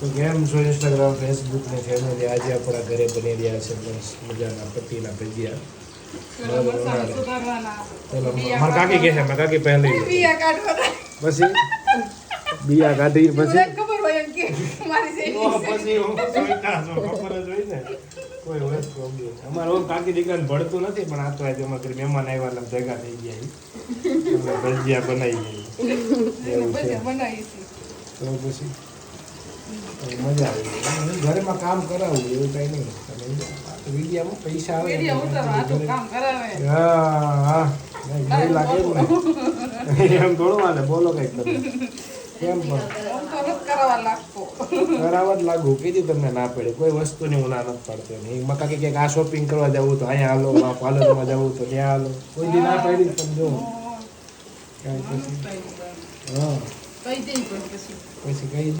તો કેમ છો ઇન્સ્ટાગ્રામ ફેસબુક ને ફેમિલી? આજે આપણા ઘરે બની રહ્યા છે મસ્ત મજાના પતીના ભજીયા. મારા કાકી કહે છે, મારા કાકી પહેલી પછી બિયા કાઢી પછી ખબર જ હોય ને કોઈ વસ્તુ અમારે કાકી દીકરાને ભળતું નથી, પણ આ તો આજે અમારા ઘરે મહેમાન આવ્યા એટલે ભેગા થઈ ગયા ભજીયા બનાવી એવું છે. તો પછી મજા આવી ઘરમાં કામ કરાવવું એવું કઈ નહીં. વિડીયામાં પૈસા આવે હા લાગે એમ થોડું હાલે. બોલો કઈક તમે કેમ પણ કરાવવા જ લાગુ કીધું તમને ના પડે કોઈ વસ્તુની હું ના નથી પાડતો. એમાં કાંઈ ક્યાંક આ શોપિંગ કરવા જવું તો અહીંયા હાલો, પાર્લરમાં જવું તો ત્યાં હાલો, કોઈ દી ના પાડી તમે જો કાંઈ પછી હા પછી કઈ